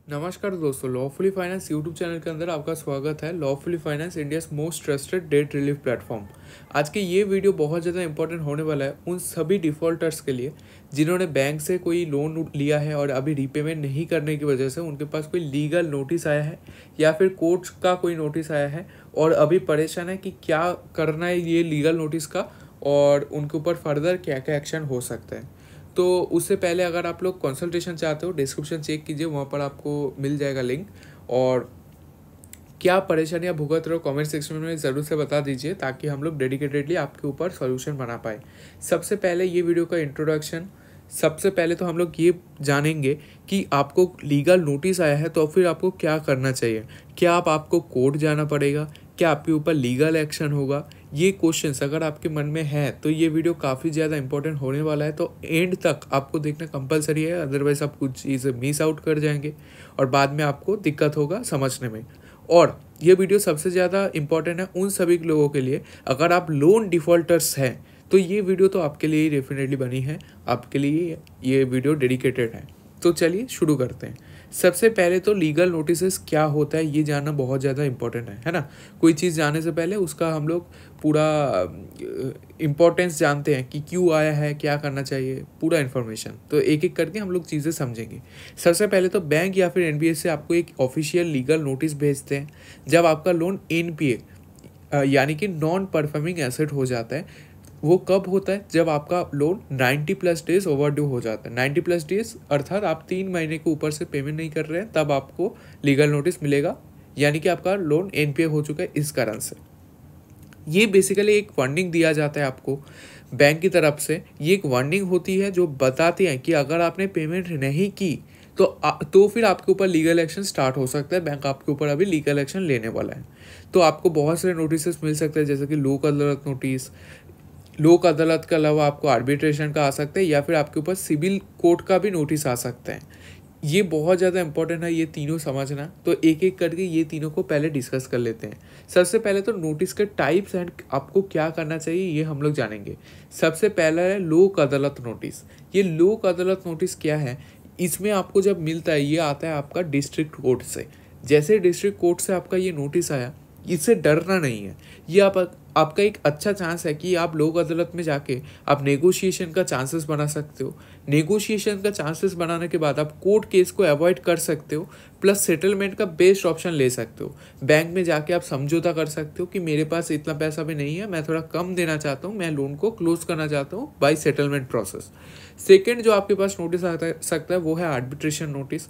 नमस्कार दोस्तों, lawfully finance YouTube channel के अंदर आपका स्वागत है। Lawfully finance India's most trusted debt relief platform. आज के ये वीडियो बहुत ज़्यादा इंपॉर्टेंट होने वाला है उन सभी डिफ़ॉल्टर्स के लिए जिन्होंने बैंक से कोई लोन लिया है और अभी रीपेमेंट नहीं करने की वजह से उनके पास कोई लीगल नोटिस आया है या फिर कोर्ट का कोई नोटिस आया है और अभी परेशान है कि क्या करना है ये लीगल नोटिस का और उनके ऊपर फर्दर क्या क्या एक्शन हो सकता है। तो उससे पहले अगर आप लोग कंसल्टेशन चाहते हो, डिस्क्रिप्शन चेक कीजिए, वहाँ पर आपको मिल जाएगा लिंक। और क्या परेशानियाँ भुगत रहे हो कमेंट सेक्शन में ज़रूर से बता दीजिए ताकि हम लोग डेडिकेटेडली आपके ऊपर सॉल्यूशन बना पाए। सबसे पहले ये वीडियो का इंट्रोडक्शन। सबसे पहले तो हम लोग ये जानेंगे कि आपको लीगल नोटिस आया है तो फिर आपको क्या करना चाहिए। क्या आपको कोर्ट जाना पड़ेगा? क्या आपके ऊपर लीगल एक्शन होगा? ये क्वेश्चंस अगर आपके मन में है तो ये वीडियो काफ़ी ज़्यादा इंपॉर्टेंट होने वाला है, तो एंड तक आपको देखना कंपलसरी है, अदरवाइज आप कुछ चीज़ें मिस आउट कर जाएंगे और बाद में आपको दिक्कत होगा समझने में। और ये वीडियो सबसे ज़्यादा इंपॉर्टेंट है उन सभी लोगों के लिए, अगर आप लोन डिफ़ॉल्टर्स हैं तो ये वीडियो तो आपके लिए डेफिनेटली बनी है, आपके लिए ये वीडियो डेडिकेटेड है। तो चलिए शुरू करते हैं। सबसे पहले तो लीगल नोटिसेस क्या होता है ये जानना बहुत ज़्यादा इंपॉर्टेंट है ना। कोई चीज़ जानने से पहले उसका हम लोग पूरा इम्पोर्टेंस जानते हैं कि क्यों आया है, क्या करना चाहिए, पूरा इन्फॉर्मेशन। तो एक एक करके हम लोग चीज़ें समझेंगे। सबसे पहले तो बैंक या फिर एनबीएफसी से आपको एक ऑफिशियल लीगल नोटिस भेजते हैं जब आपका लोन एनपीए यानी कि नॉन परफॉर्मिंग एसेट हो जाता है। वो कब होता है? जब आपका लोन 90+ डेज ओवरड्यू हो जाता है। 90+ डेज अर्थात आप 3 महीने के ऊपर से पेमेंट नहीं कर रहे हैं, तब आपको लीगल नोटिस मिलेगा, यानी कि आपका लोन एनपीए हो चुका है। इस कारण से ये बेसिकली एक वार्निंग दिया जाता है आपको बैंक की तरफ से। ये एक वार्निंग होती है जो बताती है कि अगर आपने पेमेंट नहीं की तो फिर आपके ऊपर लीगल एक्शन स्टार्ट हो सकता है। बैंक आपके ऊपर अभी लीगल एक्शन लेने वाला है। तो आपको बहुत सारे नोटिस मिल सकते हैं, जैसे कि लोक अदालत नोटिस। लोक अदालत के अलावा आपको आर्बिट्रेशन का आ सकता है या फिर आपके ऊपर सिविल कोर्ट का भी नोटिस आ सकता है। ये बहुत ज़्यादा इंपॉर्टेंट है ये तीनों समझना। तो एक एक करके ये तीनों को पहले डिस्कस कर लेते हैं। सबसे पहले तो नोटिस के टाइप्स एंड आपको क्या करना चाहिए ये हम लोग जानेंगे। सबसे पहला है लोक अदालत नोटिस। ये लोक अदालत नोटिस क्या है? इसमें आपको जब मिलता है ये आता है आपका डिस्ट्रिक्ट कोर्ट से। जैसे डिस्ट्रिक्ट कोर्ट से आपका ये नोटिस आया, इससे डरना नहीं है। ये आपका एक अच्छा चांस है कि आप लोक अदालत में जाके आप नेगोशिएशन का चांसेस बना सकते हो। नेगोशिएशन का चांसेस बनाने के बाद आप कोर्ट केस को अवॉइड कर सकते हो, प्लस सेटलमेंट का बेस्ट ऑप्शन ले सकते हो। बैंक में जाके आप समझौता कर सकते हो कि मेरे पास इतना पैसा भी नहीं है, मैं थोड़ा कम देना चाहता हूँ, मैं लोन को क्लोज करना चाहता हूँ बाय सेटलमेंट प्रोसेस। सेकेंड जो आपके पास नोटिस आ सकता है वो है आर्बिट्रेशन नोटिस।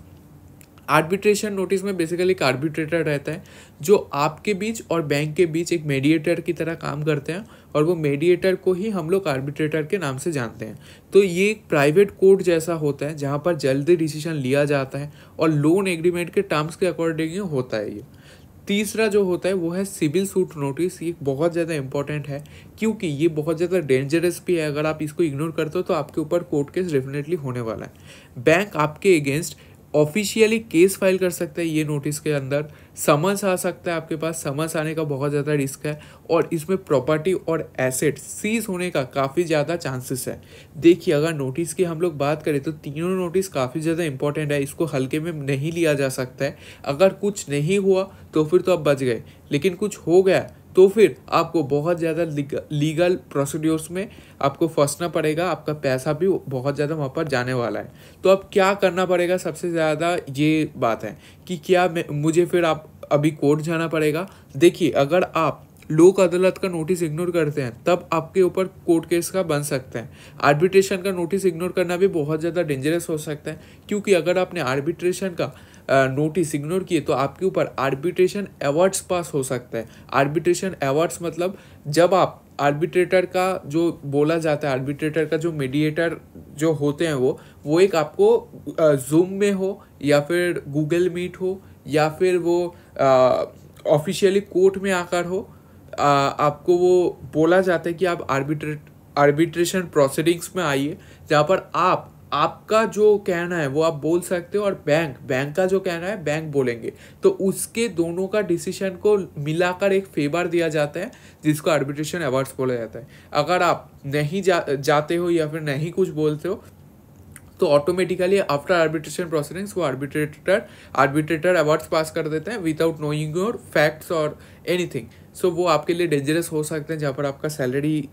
आर्बिट्रेशन नोटिस में बेसिकली एक आर्बिट्रेटर रहता है जो आपके बीच और बैंक के बीच एक मेडिएटर की तरह काम करते हैं, और वो मेडिएटर को ही हम लोग आर्बिट्रेटर के नाम से जानते हैं। तो ये एक प्राइवेट कोर्ट जैसा होता है जहाँ पर जल्दी डिसीजन लिया जाता है और लोन एग्रीमेंट के टर्म्स के अकॉर्डिंग होता है ये। तीसरा जो होता है वो है सिविल सूट नोटिस। ये बहुत ज़्यादा इंपॉर्टेंट है क्योंकि ये बहुत ज़्यादा डेंजरस भी है। अगर आप इसको इग्नोर करते हो तो आपके ऊपर कोर्ट केस डेफिनेटली होने वाला है। बैंक आपके अगेंस्ट ऑफिशियली केस फाइल कर सकता है। ये नोटिस के अंदर समन्स आ सकता है, आपके पास समन्स आने का बहुत ज़्यादा रिस्क है और इसमें प्रॉपर्टी और एसेट सीज होने का काफ़ी ज़्यादा चांसेस है। देखिए, अगर नोटिस की हम लोग बात करें तो तीनों नोटिस काफ़ी ज़्यादा इंपॉर्टेंट है, इसको हल्के में नहीं लिया जा सकता है। अगर कुछ नहीं हुआ तो फिर तो आप बच गए, लेकिन कुछ हो गया तो फिर आपको बहुत ज़्यादा लीगल प्रोसीड्योर्स में आपको फंसना पड़ेगा, आपका पैसा भी बहुत ज़्यादा वहाँ पर जाने वाला है। तो अब क्या करना पड़ेगा? सबसे ज़्यादा ये बात है कि क्या मुझे फिर आप अभी कोर्ट जाना पड़ेगा। देखिए, अगर आप लोक अदालत का नोटिस इग्नोर करते हैं तब आपके ऊपर कोर्ट केस का बन सकता है। आर्बिट्रेशन का नोटिस इग्नोर करना भी बहुत ज़्यादा डेंजरस हो सकता है, क्योंकि अगर आपने आर्बिट्रेशन का नोटिस इग्नोर किए तो आपके ऊपर आर्बिट्रेशन अवार्ड्स पास हो सकता है। आर्बिट्रेशन अवार्ड्स मतलब जब आप आर्बिट्रेटर का जो बोला जाता है, आर्बिट्रेटर का जो मीडिएटर जो होते हैं वो एक आपको जूम में हो या फिर गूगल मीट हो या फिर वो ऑफिशियली कोर्ट में आकर हो, आपको वो बोला जाता है कि आप आर्बिट्रेशन प्रोसीडिंग्स में आइए, जहाँ पर आपका जो कहना है वो आप बोल सकते हो और बैंक का जो कहना है बैंक बोलेंगे। तो उसके दोनों का डिसीजन को मिलाकर एक फेवर दिया जाता है जिसको आर्बिट्रेशन अवार्ड्स बोला जाता है। अगर आप नहीं जाते हो या फिर नहीं कुछ बोलते हो तो ऑटोमेटिकली आफ्टर आर्बिट्रेशन प्रोसीडिंग्स वो आर्बिट्रेटर अवार्ड्स पास कर देते हैं विदाउट नोइंग योर फैक्ट्स और एनीथिंग। सो वो आपके लिए डेंजरस हो सकते हैं, जहाँ पर आपका सैलरी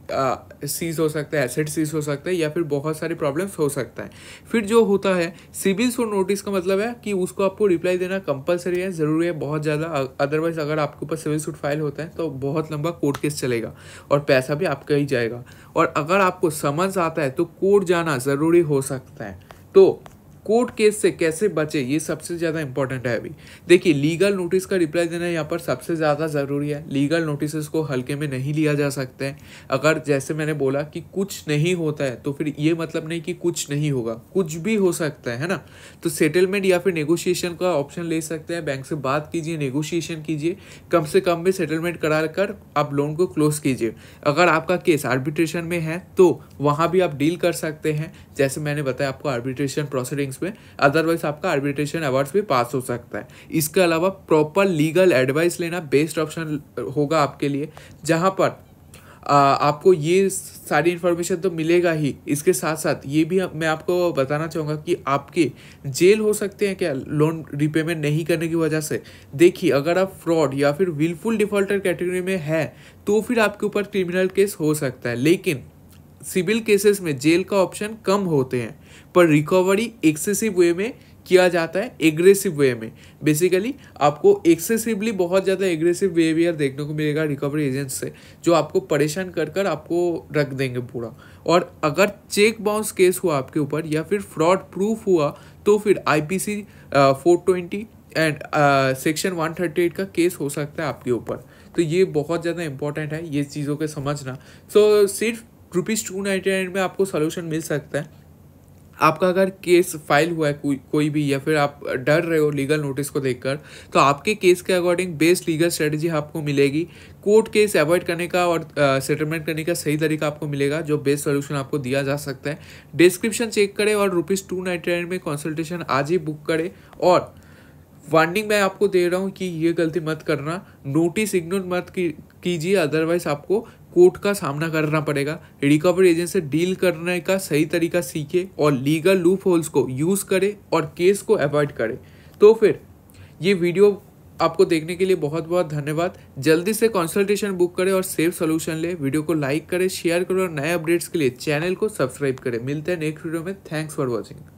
सीज हो सकता है, एसेट सीज हो सकता है, या फिर बहुत सारी प्रॉब्लम्स हो सकता है। फिर जो होता है सिविल सूट नोटिस का मतलब है कि उसको आपको रिप्लाई देना कंपलसरी है, ज़रूरी है बहुत ज़्यादा। अदरवाइज अगर आपके ऊपर सिविल सूट फाइल होता है तो बहुत लंबा कोर्ट केस चलेगा और पैसा भी आपका ही जाएगा। और अगर आपको समझ आता है तो कोर्ट जाना ज़रूरी हो सकता है। तो कोर्ट केस से कैसे बचे, ये सबसे ज़्यादा इंपॉर्टेंट है। अभी देखिए, लीगल नोटिस का रिप्लाई देना यहाँ पर सबसे ज़्यादा ज़रूरी है। लीगल नोटिस को हल्के में नहीं लिया जा सकता है। अगर जैसे मैंने बोला कि कुछ नहीं होता है तो फिर ये मतलब नहीं कि कुछ नहीं होगा, कुछ भी हो सकता है ना। तो सेटलमेंट या फिर नेगोशिएशन का ऑप्शन ले सकते हैं। बैंक से बात कीजिए, नेगोशिएशन कीजिए, कम से कम भी सेटलमेंट करा कर आप लोन को क्लोज कीजिए। अगर आपका केस आर्बिट्रेशन में है तो वहाँ भी आप डील कर सकते हैं, जैसे मैंने बताया आपको आर्बिट्रेशन प्रोसीडिंग्स में। अदरवाइज आपका आर्बिट्रेशन अवार्ड्स भी पास हो सकता है। इसके अलावा प्रॉपर लीगल एडवाइस लेना बेस्ट ऑप्शन होगा आपके लिए, जहां पर आपको ये सारी इन्फॉर्मेशन तो मिलेगा ही। इसके साथ साथ ये भी मैं आपको बताना चाहूँगा कि आपके जेल हो सकते हैं क्या लोन रिपेमेंट नहीं करने की वजह से। देखिए, अगर आप फ्रॉड या फिर विलफुल डिफॉल्टर कैटेगरी में है तो फिर आपके ऊपर क्रिमिनल केस हो सकता है, लेकिन सिविल केसेस में जेल का ऑप्शन कम होते हैं, पर रिकवरी एक्सेसिव वे में किया जाता है, एग्रेसिव वे में। बेसिकली आपको एक्सेसिवली बहुत ज़्यादा एग्रेसिव बिहेवियर देखने को मिलेगा रिकवरी एजेंट से, जो आपको परेशान कर कर आपको रख देंगे पूरा। और अगर चेक बाउंस केस हुआ आपके ऊपर या फिर फ्रॉड प्रूफ हुआ तो फिर IPC 420 एंड सेक्शन 138 का केस हो सकता है आपके ऊपर। तो ये बहुत ज़्यादा इंपॉर्टेंट है ये चीज़ों के समझना। सो सिर्फ ₹299 में आपको सोल्यूशन मिल सकता है। आपका अगर केस फाइल हुआ है कोई भी, या फिर आप डर रहे हो लीगल नोटिस को देखकर, तो आपके केस के अकॉर्डिंग बेस्ट लीगल स्ट्रेटजी आपको मिलेगी। कोर्ट केस अवॉइड करने का और सेटलमेंट करने का सही तरीका आपको मिलेगा, जो बेस्ट सोल्यूशन आपको दिया जा सकता है। डिस्क्रिप्शन चेक करें और ₹299 में कंसल्टेशन आज ही बुक करें। और वार्निंग मैं आपको दे रहा हूँ कि ये गलती मत करना, नोटिस इग्नोर मत कीजिए, अदरवाइज आपको कोर्ट का सामना करना पड़ेगा। रिकवरी एजेंट से डील करने का सही तरीका सीखे और लीगल लूप होल्स को यूज़ करें और केस को अवॉइड करें। तो फिर ये वीडियो आपको देखने के लिए बहुत बहुत धन्यवाद। जल्दी से कंसल्टेशन बुक करें और सेफ सोल्यूशन ले। वीडियो को लाइक करें, शेयर करें और नए अपडेट्स के लिए चैनल को सब्सक्राइब करें। मिलते हैं नेक्स्ट वीडियो में। Thanks for watching.